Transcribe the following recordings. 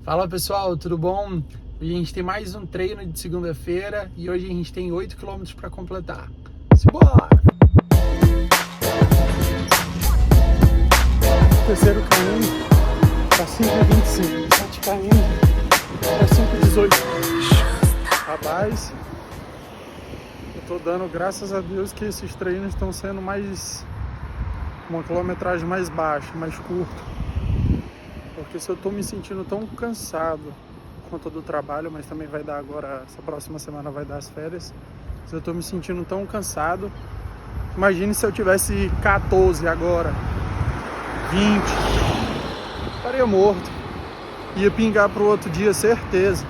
Fala pessoal, tudo bom? Hoje a gente tem mais um treino de segunda-feira e hoje a gente tem 8 km para completar. Simbora! Terceiro caminho para 5,25, 7 km para 5,18. Rapaz, eu tô dando graças a Deus que esses treinos estão sendo uma quilometragem mais baixa, mais curta. Porque se eu tô me sentindo tão cansado por conta do trabalho, mas também vai dar agora, essa próxima semana vai dar as férias. Se eu tô me sentindo tão cansado, imagine se eu tivesse 14 agora, 20, estaria morto. Ia pingar pro outro dia, certeza.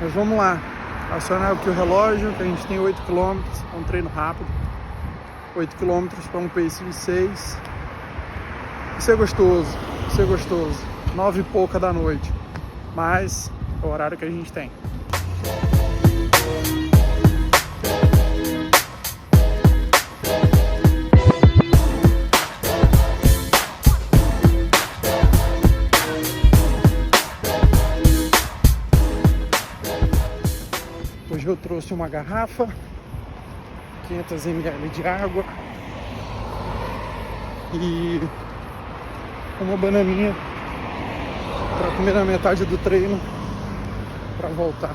Mas vamos lá, acionar aqui o relógio, que a gente tem 8 km, é um treino rápido. 8 km para um pace de 6. Isso é gostoso. 9 e pouca da noite, mas é o horário que a gente tem. Hoje eu trouxe uma garrafa, 500 ml de água e uma bananinha para comer na metade do treino para voltar.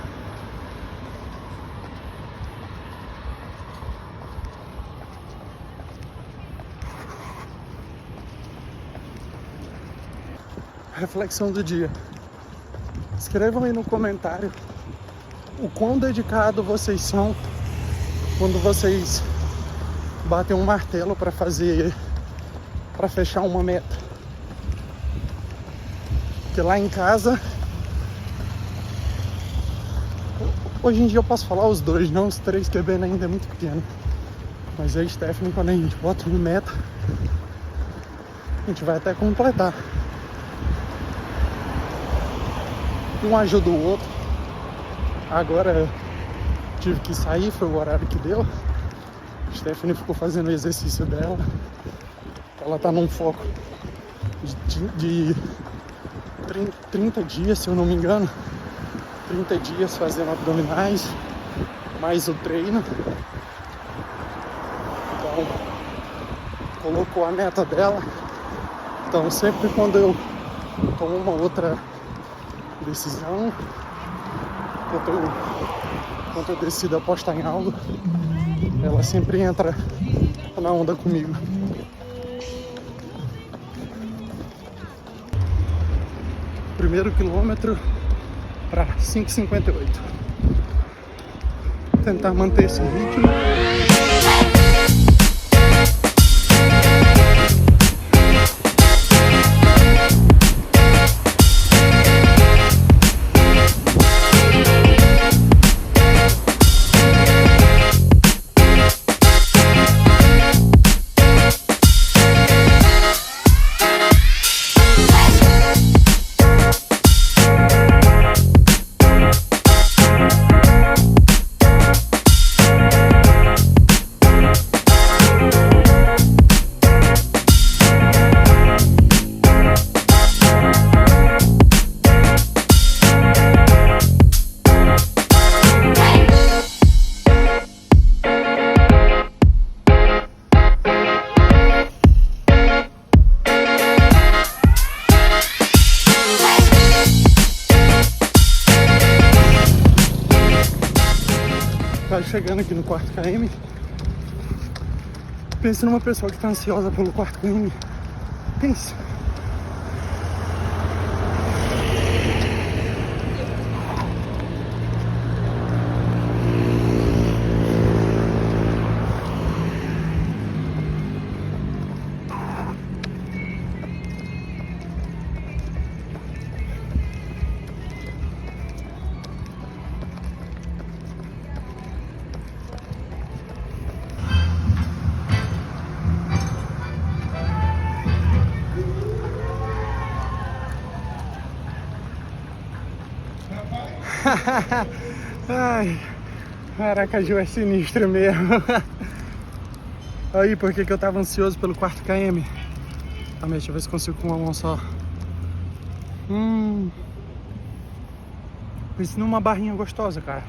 Reflexão do dia. Escrevam aí no comentário o quão dedicado vocês são quando vocês batem um martelo para fechar uma meta. Porque lá em casa, hoje em dia eu posso falar os dois, não os três, que a Ben ainda é muito pequeno. Mas a Stephanie, quando a gente bota uma meta, a gente vai até completar. Um ajuda o outro. Agora tive que sair, foi o horário que deu. A Stephanie ficou fazendo o exercício dela. Ela tá num foco de 30 dias, se eu não me engano. 30 dias fazendo abdominais, mais o treino. Então, colocou a meta dela. Então, sempre quando eu tomo uma outra decisão, quando eu decido apostar em algo, ela sempre entra na onda comigo. Primeiro quilômetro para 5,58. Tentar manter esse ritmo. Chegando aqui no 4 km, pense numa pessoa que está ansiosa pelo 4 km. Pense. Ai, Aracaju é sinistro mesmo. Aí, por que eu tava ansioso pelo 4 km? Deixa eu ver se consigo com uma mão só. Isso numa barrinha gostosa, cara.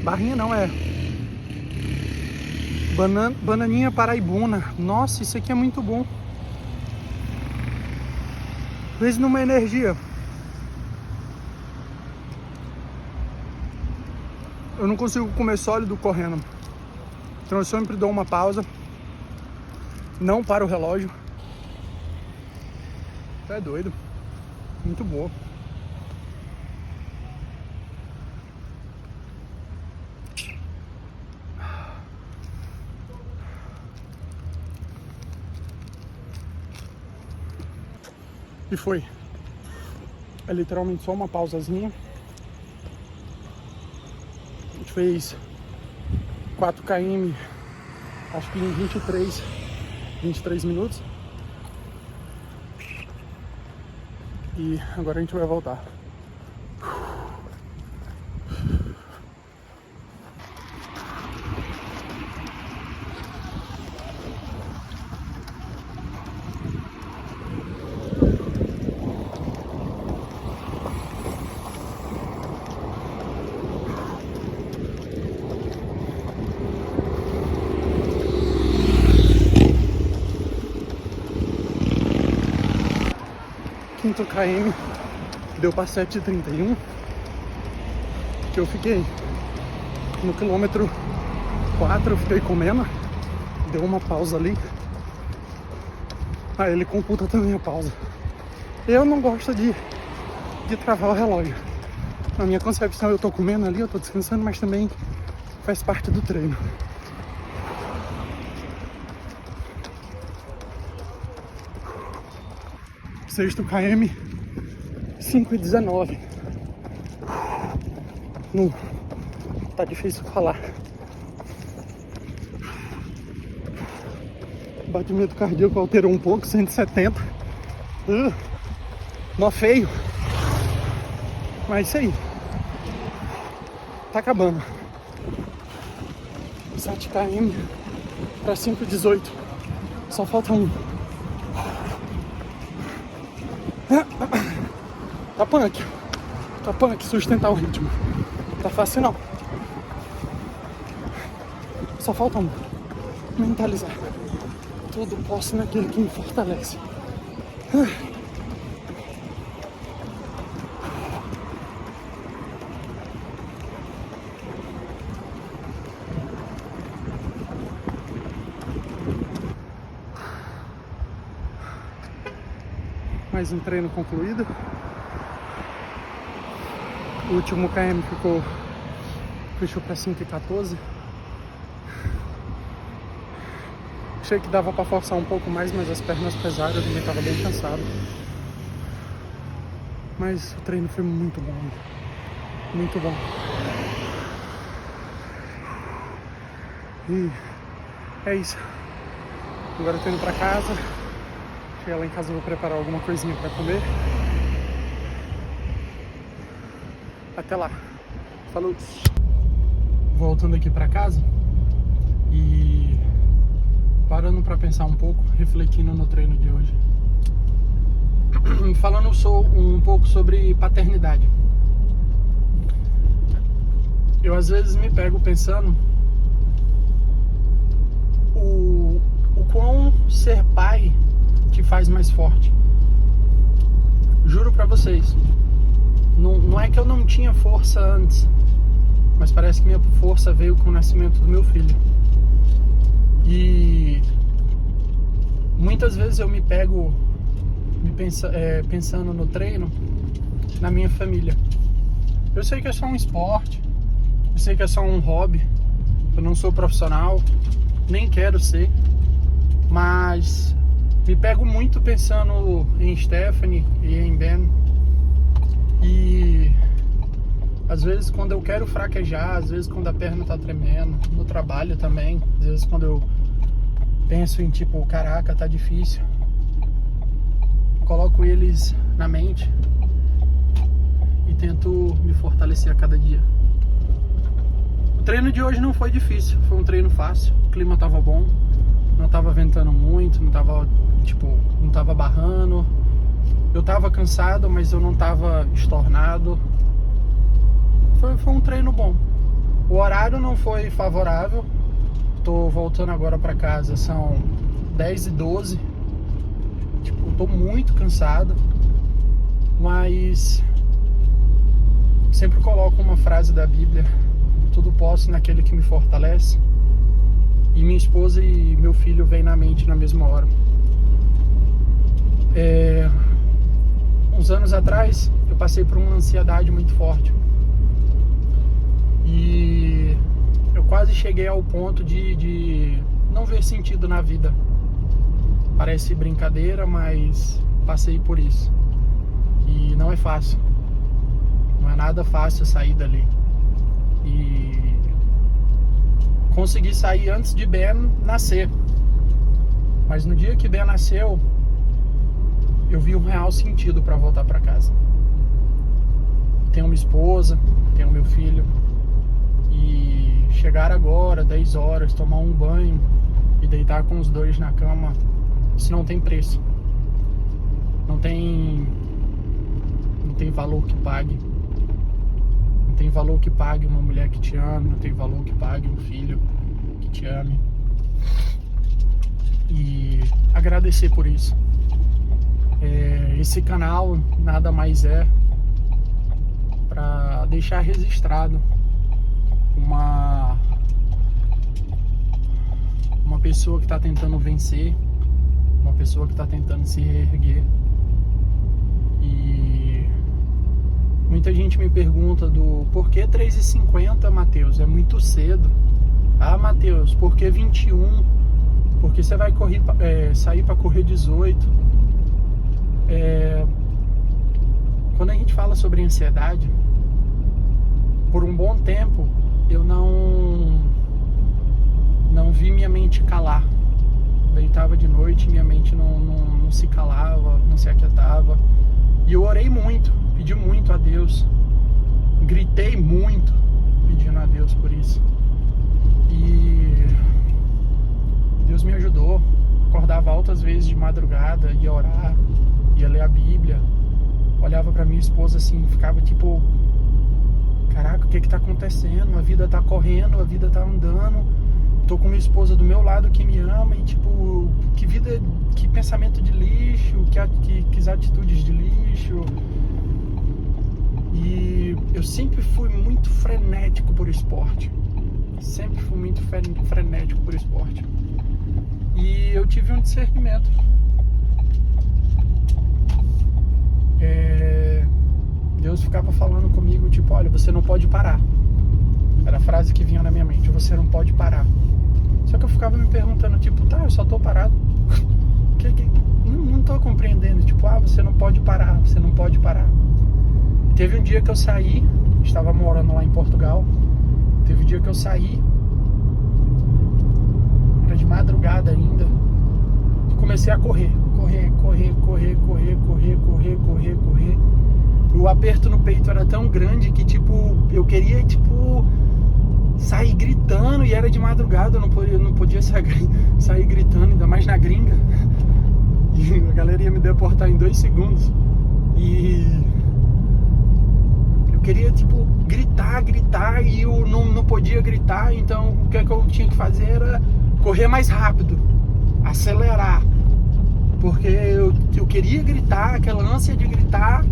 Barrinha não, é bananinha paraibuna. Nossa, isso aqui é muito bom. Isso numa energia. Eu não consigo comer sólido correndo. Então eu sempre dou uma pausa. Não para o relógio. É doido. Muito boa. E foi. É literalmente só uma pausazinha. A gente fez 4 km, acho que em 23 minutos. E agora a gente vai voltar. Quinto KM deu para 7h31, que eu fiquei no quilômetro 4, eu fiquei comendo, deu uma pausa ali, aí ele computa também a pausa. Eu não gosto de travar o relógio. Na minha concepção eu tô comendo ali, eu tô descansando, mas também faz parte do treino. Sexto KM, 5h19. Não, tá difícil falar. O batimento cardíaco alterou um pouco, 170. Nó feio. Mas isso aí. Tá acabando. 7 km para 5h18. Só falta um. Tá punk sustentar o ritmo. Tá fácil não. Só falta um. Mentalizar. Tudo posso naquele que me fortalece. Mais um treino concluído. O último KM fechou para 5h14. Achei que dava para forçar um pouco mais, mas as pernas pesaram, eu também estava bem cansado. Mas o treino foi muito bom, muito bom. E é isso. Agora eu tô indo para casa. Chegar lá em casa eu vou preparar alguma coisinha para comer. Até lá. Falou. Voltando aqui para casa e parando para pensar um pouco, refletindo no treino de hoje. Falando um pouco sobre paternidade. Eu às vezes me pego pensando o quão ser pai te faz mais forte. Juro pra vocês, não é que eu não tinha força antes, mas parece que minha força veio com o nascimento do meu filho. E muitas vezes eu me pego pensando no treino, na minha família. Eu sei que é só um esporte, eu sei que é só um hobby, eu não sou profissional, nem quero ser, mas me pego muito pensando em Stephanie e em Ben. E às vezes quando eu quero fraquejar, às vezes quando a perna tá tremendo, no trabalho também, às vezes quando eu penso em tipo, caraca, tá difícil, coloco eles na mente e tento me fortalecer a cada dia. O treino de hoje não foi difícil, foi um treino fácil, o clima tava bom, não tava ventando muito, não tava barrando. Eu tava cansado, mas eu não tava estornado. Foi um treino bom. O horário não foi favorável. Tô voltando agora pra casa, são 10h12. Tipo, tô muito cansado. Mas sempre coloco uma frase da Bíblia: tudo posso naquele que me fortalece. E minha esposa e meu filho vêm na mente na mesma hora. Uns anos atrás eu passei por uma ansiedade muito forte. E eu quase cheguei ao ponto de não ver sentido na vida. Parece brincadeira, mas passei por isso. E não é fácil. Não é nada fácil sair dali. E consegui sair antes de Ben nascer. Mas no dia que Ben nasceu, eu vi um real sentido para voltar para casa. Tenho uma esposa, tenho meu filho. E chegar agora, 10 horas, tomar um banho e deitar com os dois na cama, isso não tem preço. Não tem valor que pague. Não tem valor que pague uma mulher que te ame. Não tem valor que pague um filho que te ame. E agradecer por isso. Esse canal nada mais é para deixar registrado uma pessoa que está tentando vencer, uma pessoa que está tentando se reerguer. E muita gente me pergunta do por que 3h50, Matheus? É muito cedo. Ah, Matheus, por que 21? Porque você vai sair para correr 18? Quando a gente fala sobre ansiedade, por um bom tempo eu não vi minha mente calar. Deitava de noite, minha mente não se calava, não se aquietava. E eu orei muito, pedi muito a Deus, gritei muito pedindo a Deus por isso. E Deus me ajudou. Acordava altas vezes de madrugada, ia orar, ia ler a Bíblia. Olhava pra minha esposa assim, ficava tipo: caraca, o que tá acontecendo? A vida tá correndo, a vida tá andando. Tô com minha esposa do meu lado que me ama. E tipo, que vida, que pensamento de lixo, que atitudes de lixo. E eu sempre fui muito frenético por esporte. Sempre fui muito frenético por esporte. E eu tive um discernimento. Deus ficava falando comigo, tipo: olha, você não pode parar. Era a frase que vinha na minha mente: você não pode parar. Só que eu ficava me perguntando, tipo: tá, eu só tô parado. Não tô compreendendo. Tipo: você não pode parar, você não pode parar. Teve um dia que eu saí, estava morando lá em Portugal. Teve um dia que eu saí, era de madrugada ainda, e comecei a correr. O aperto no peito era tão grande que, tipo, eu queria, tipo, sair gritando, e era de madrugada, eu não podia sair gritando, ainda mais na gringa. E a galera ia me deportar em 2 segundos. E eu queria, tipo, gritar, e eu não podia gritar. Então o que eu tinha que fazer era correr mais rápido, acelerar. Porque eu queria gritar, aquela ânsia de gritar,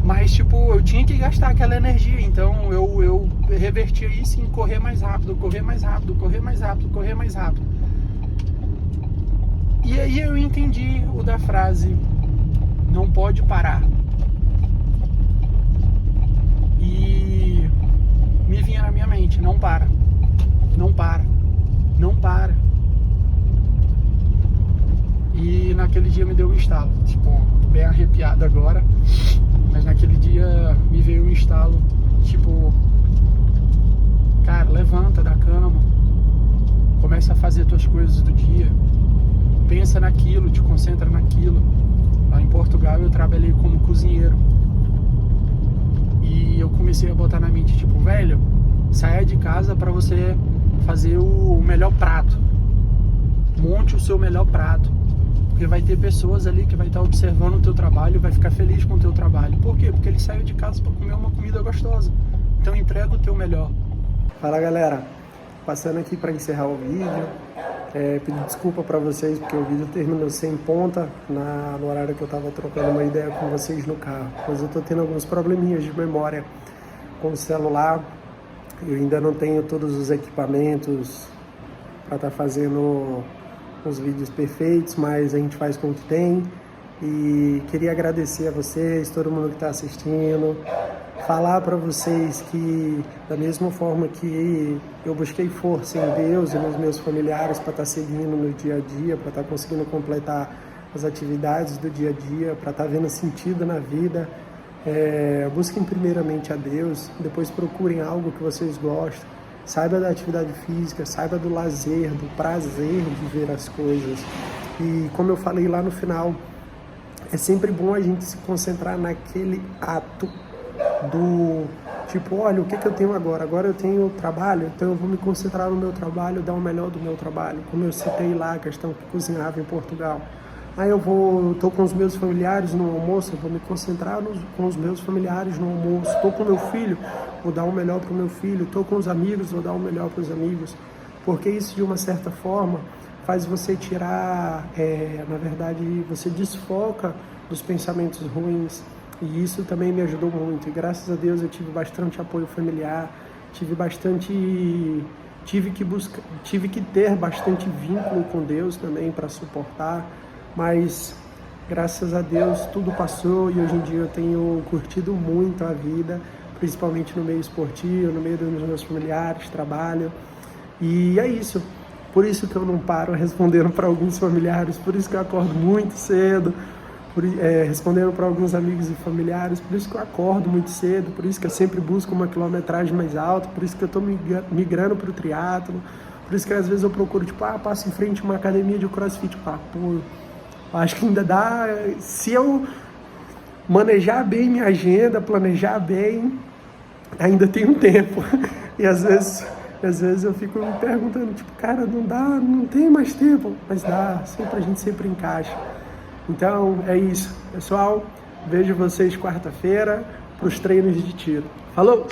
mas tipo, eu tinha que gastar aquela energia. Então eu revertia isso em correr mais rápido. E aí eu entendi o da frase: não pode parar. E me vinha na minha mente: não para. E naquele dia me deu um estalo. Tipo, bem arrepiado agora, mas naquele dia me veio um estalo. Tipo: cara, levanta da cama, começa a fazer tuas coisas do dia, pensa naquilo, te concentra naquilo. Lá em Portugal eu trabalhei como cozinheiro, e eu comecei a botar na mente, tipo: velho, saia de casa pra você fazer o melhor prato. Monte o seu melhor prato. Porque vai ter pessoas ali que vai estar observando o teu trabalho, vai ficar feliz com o teu trabalho. Por quê? Porque ele saiu de casa para comer uma comida gostosa. Então entrega o teu melhor. Fala, galera, passando aqui para encerrar o vídeo, pedir desculpa para vocês porque o vídeo terminou sem ponta no horário que eu estava trocando uma ideia com vocês no carro, mas eu estou tendo alguns probleminhas de memória com o celular. Eu ainda não tenho todos os equipamentos para estar fazendo os vídeos perfeitos, mas a gente faz com o que tem. E queria agradecer a vocês, todo mundo que está assistindo, falar para vocês que da mesma forma que eu busquei força em Deus e nos meus familiares para estar seguindo no dia a dia, para estar conseguindo completar as atividades do dia a dia, para estar vendo sentido na vida, busquem primeiramente a Deus, depois procurem algo que vocês gostam, saiba da atividade física, saiba do lazer, do prazer de ver as coisas. E como eu falei lá no final, é sempre bom a gente se concentrar naquele ato do tipo, olha, o que eu tenho agora? Agora eu tenho trabalho, então eu vou me concentrar no meu trabalho, dar o melhor do meu trabalho. Como eu citei lá a questão que cozinhava em Portugal. Aí estou com os meus familiares no almoço, eu vou me concentrar com os meus familiares no almoço. Estou com meu filho, vou dar o melhor para o meu filho. Estou com os amigos, vou dar o melhor para os amigos. Porque isso, de uma certa forma, faz você tirar, na verdade, você desfoca dos pensamentos ruins. E isso também me ajudou muito. E graças a Deus eu tive bastante apoio familiar, tive que ter bastante vínculo com Deus também para suportar. Mas graças a Deus tudo passou e hoje em dia eu tenho curtido muito a vida, principalmente no meio esportivo, no meio dos meus familiares, trabalho. E é isso. Por isso que eu não paro respondendo para alguns familiares, por isso que eu acordo muito cedo, respondendo para alguns amigos e familiares, por isso que eu acordo muito cedo, por isso que eu sempre busco uma quilometragem mais alta, por isso que eu estou migrando para o triatlo, por isso que às vezes eu procuro, passo em frente a uma academia de crossfit, acho que ainda dá, se eu manejar bem minha agenda, planejar bem, ainda tem um tempo. E às vezes eu fico me perguntando, cara, não dá, não tem mais tempo, mas dá, a gente sempre encaixa. Então é isso, pessoal, vejo vocês quarta-feira para os treinos de tiro. Falou!